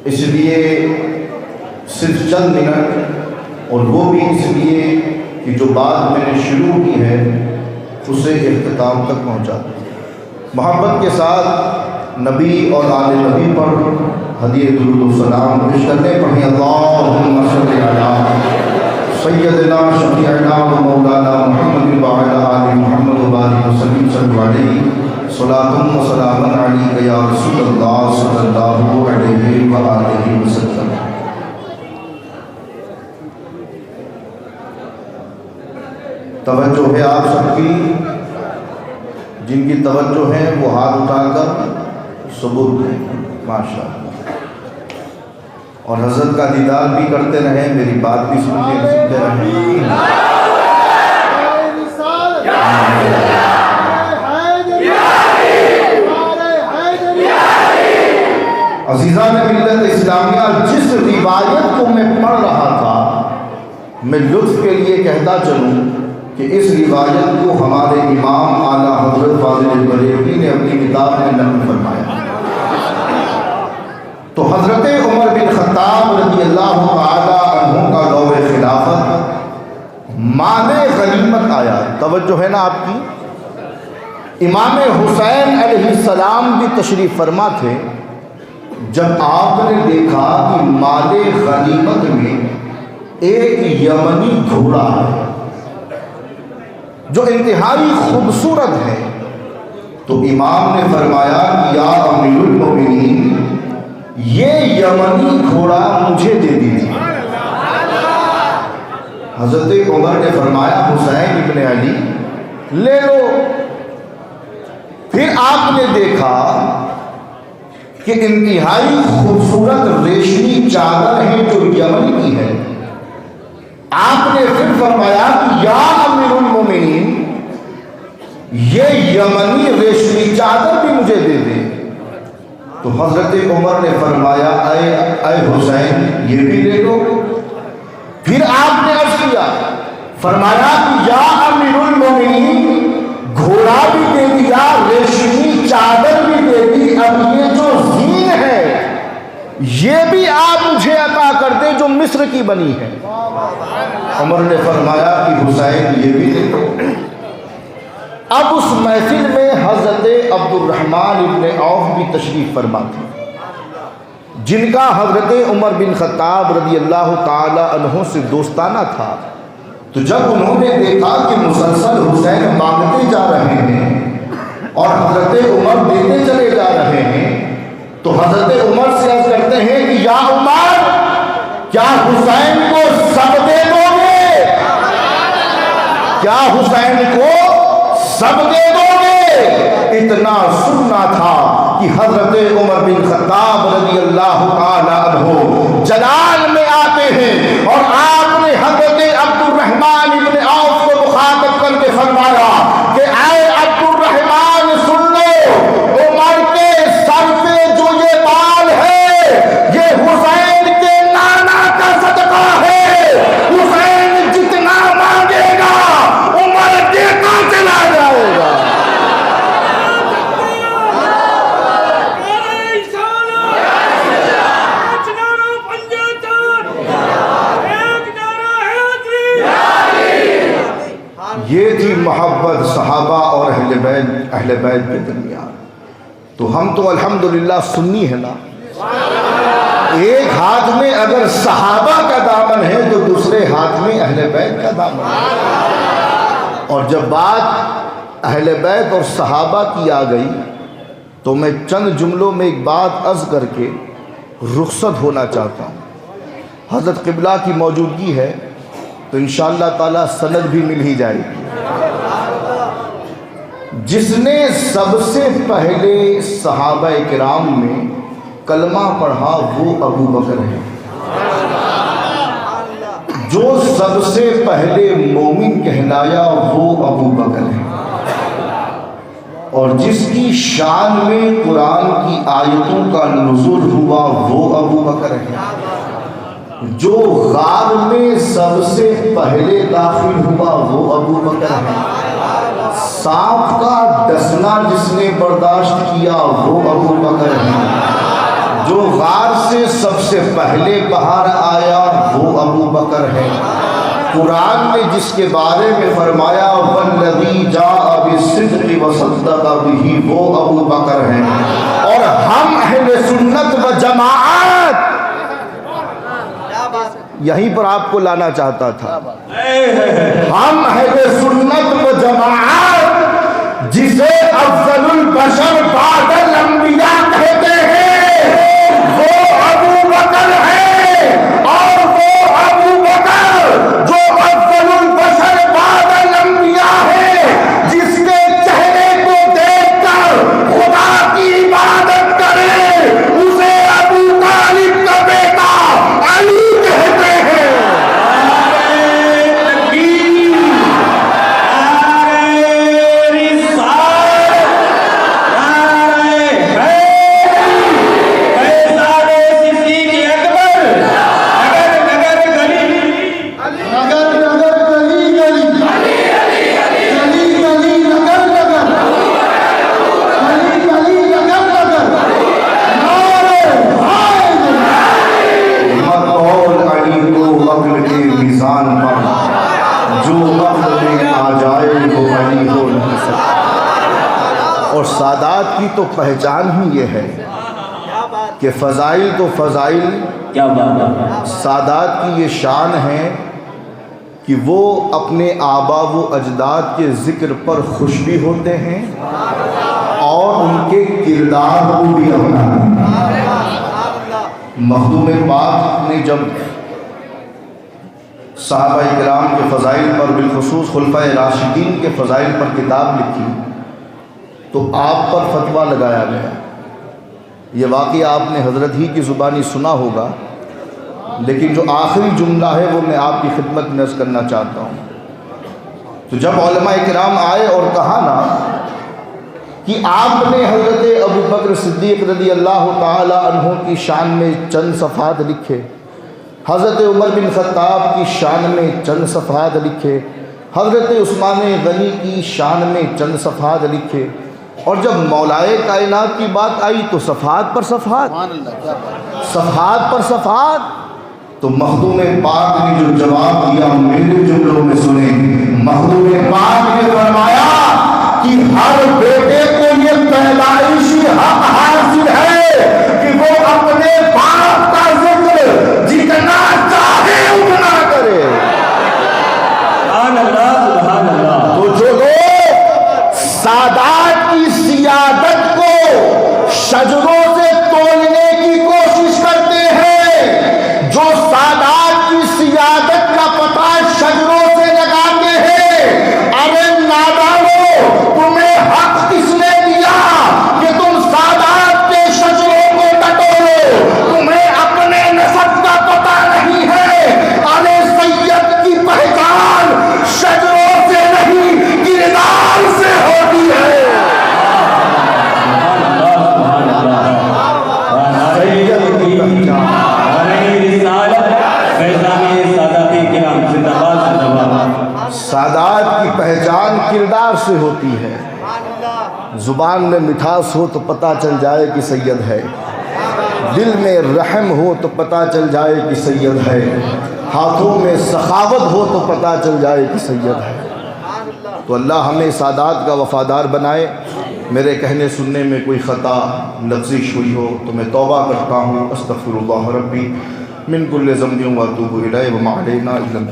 اس لیے صرف چند منٹ، اور وہ بھی اس لیے کہ جو بات میں نے شروع کی ہے اسے اختتام تک پہنچا دیں۔ محبت کے ساتھ نبی اور آل نبی پر ہدیہ درود و سلام پیش کرنے پڑھیں۔ اللہم صل علی سیدنا شفیعنا و مولانا محمد وعلی آل محمد وبارک وسلم صلی علیہ صلاۃ و سلام علیک یا رسول اللہ صلی اللہ علیہ وآلہ وسلم۔ توجہ ہے آپ سب کی، جن کی توجہ ہے وہ ہاتھ اٹھا کر ثبوت دیں۔ ماشاء اللہ، اور حضرت کا دیدار بھی کرتے رہیں، میری بات بھی سنتے رہیں۔ عزیزان ملت اسلامیہ، جس روایت کو میں پڑھ رہا تھا میں لطف کے لیے کہتا چلوں کہ اس روایت کو ہمارے امام اعلیٰ حضرت فاضل بریلوی نے اپنی کتاب میں نقل فرمایا۔ تو حضرت عمر بن خطاب رضی اللہ تعالی عنہ کا دور خلافت مال غنیمت آیا، توجہ ہے نا آپ کی۔ امام حسین علیہ السلام بھی تشریف فرما تھے۔ جب آپ نے دیکھا کہ مال غنیمت میں ایک یمنی گھوڑا ہے جو انتہائی خوبصورت ہے، تو امام نے فرمایا کہ یا امیر المومنین، یہ یمنی گھوڑا مجھے دے دیجیے۔ حضرت عمر نے فرمایا حسین ابن علی لے لو۔ پھر آپ نے دیکھا کہ انتہائی خوبصورت ریشمی چادر ہے جو یمن کی ہے۔ آپ نے پھر فرمایا کہ یا امیر المومنین، یہ یمنی ریشمی چادر بھی مجھے دے دے۔ تو حضرت عمر نے فرمایا اے حسین، یہ بھی لے لو۔ پھر آپ نے عرض کیا، فرمایا کہ یا امیر المومنین، گھوڑا بھی دے دیا، ریشمی چادر بھی دے دی، اب یہ جو زین ہے یہ بھی آپ مجھے عطا کر دیں جو مصر کی بنی ہے۔ عمر نے فرمایا کہ حسین، یہ بھی لے لو۔ اب اس محفل میں حضرت عبد الرحمن ابن عوف بھی تشریف فرما تھے، جن کا حضرت عمر بن خطاب رضی اللہ تعالی عنہ سے دوستانہ تھا۔ تو جب انہوں نے دیکھا کہ مسلسل حسین مانگتے جا رہے ہیں اور حضرت عمر دیتے چلے جا رہے ہیں، تو حضرت عمر سے عرض کرتے ہیں کہ یا عمر، کیا حسین کو سب دے دو گے؟ کیا حسین کو سب دے دو گے؟ اتنا سننا تھا کہ حضرت عمر بن خطاب رضی اللہ تعالی عنہ جلال میں آتے ہیں، اور آپ نے حضرت عبد الرحمن ابن عوف کو مخاطب کر کے فرمایا کہ اے عبد الرحمن، سن لو، عمر کے سر پہ جو یہ بال ہے یہ حسین کے نانا کا صدقہ ہے۔ حسین جتنا مانگے گا عمر دیتا چلا جائے گا۔ یہ تھی محبت صحابہ اور اہل بیت کے درمیان۔ تو ہم تو الحمدللہ سنی ہے نا، ایک ہاتھ میں اگر صحابہ کا دامن ہے تو دوسرے ہاتھ میں اہل بیت کا دامن ہے۔ اور جب بات اہل بیت اور صحابہ کی آ گئی تو میں چند جملوں میں ایک بات عرض کر کے رخصت ہونا چاہتا ہوں۔ حضرت قبلہ کی موجودگی ہے تو انشاءاللہ تعالی سند بھی مل ہی جائے گی۔ جس نے سب سے پہلے صحابہ کرام میں کلمہ پڑھا وہ ابو بکر ہے، جو سب سے پہلے مومن کہلایا وہ ابو بکر ہے، اور جس کی شان میں قرآن کی آیتوں کا نزول ہوا وہ ابو بکر ہے، جو غار میں سب سے پہلے داخل ہوا وہ ابو بکر ہے، سانپ کا ڈسنا جس نے برداشت کیا وہ ابو بکر ہے، جو غار سے سب سے پہلے باہر آیا وہ ابو بکر ہے۔ قرآن نے جس کے بارے میں فرمایا والذی جاء بالصدق وصدق بہ، وہ ابو بکر ہیں۔ اور ہم اہل سنت و جماعت یہیں پر آپ کو لانا چاہتا تھا۔ ہم اہل سنت و جماعت جسے افضل البشر بعد الانبیاء کہتے ہیں، وہ ابو بکر ہے۔ اور وہ ابو بکر جو افضل البشر بعد الانبیاء ہے، جس کے چہرے کو دیکھ کر خدا کی عبادت کرے، اسے ابو طالب کا بیٹا علی کہتے ہیں۔ اور سادات کی تو پہچان ہی یہ ہے کہ فضائل تو فضائل، کیا بات ہے، سادات کی یہ شان ہے کہ وہ اپنے آبا و اجداد کے ذکر پر خوش بھی ہوتے ہیں اور ان کے کردار کو بھی اپناتے ہیں۔ مخدوم پاک نے جب صحابہ کرام کے فضائل پر، بالخصوص خلفائے راشدین کے فضائل پر کتاب لکھی تو آپ پر فتویٰ لگایا گیا۔ یہ واقعہ آپ نے حضرت ہی کی زبانی سنا ہوگا، لیکن جو آخری جملہ ہے وہ میں آپ کی خدمت میں عرض کرنا چاہتا ہوں۔ تو جب علماء کرام آئے اور کہا نا کہ آپ نے حضرت ابو بکر صدیق رضی اللہ تعالی عنہ کی شان میں چند صفحات لکھے، حضرت عمر بن خطاب کی شان میں چند صفحات لکھے، حضرت عثمان غنی کی شان میں چند صفحات لکھے، اور جب مولائے کائنات کی بات آئی تو صفحات پر صفحات، صفحات پر صفحات۔ تو مخدوم پاک نے جو جواب دیا میرے جملوں میں سنیں۔ مخدوم پاک نے فرمایا کہ ہر بیٹے کو یہ پیدائشی حق حاصل ہے کہ وہ اپنے باپ کا ذکر جتنا چاہے اتنا کرے۔ سبحان اللہ، سبحان اللہ۔ تو جو لوگ سادات کی سیادت کو شجروں سے تولنے کی کوشش کرتے ہیں، جو سادات کی سیادت کا پتہ شجروں سے لگاتے ہیں، ارے نادانو، تمہیں حق کس نے دیا کہ تم سادات کے شجروں کو ٹٹولو؟ تمہیں اپنے نسب کا پتہ نہیں ہے؟ ارے سید کی پہچان شجروں سے نہیں کردار سے ہوتی ہے۔ سادات کی پہچان کردار سے ہوتی ہے۔ زبان میں مٹھاس ہو تو پتہ چل جائے کہ سید ہے، دل میں رحم ہو تو پتہ چل جائے کہ سید ہے، ہاتھوں میں سخاوت ہو تو پتہ چل جائے کہ سید ہے۔ تو اللہ ہمیں سادات کا وفادار بنائے۔ میرے کہنے سننے میں کوئی خطا لفظش ہوئی ہو تو میں توبہ کرتا ہوں۔ استغفر اللہ ربی من کل ذنب و اتوب الیہ وما علینا الا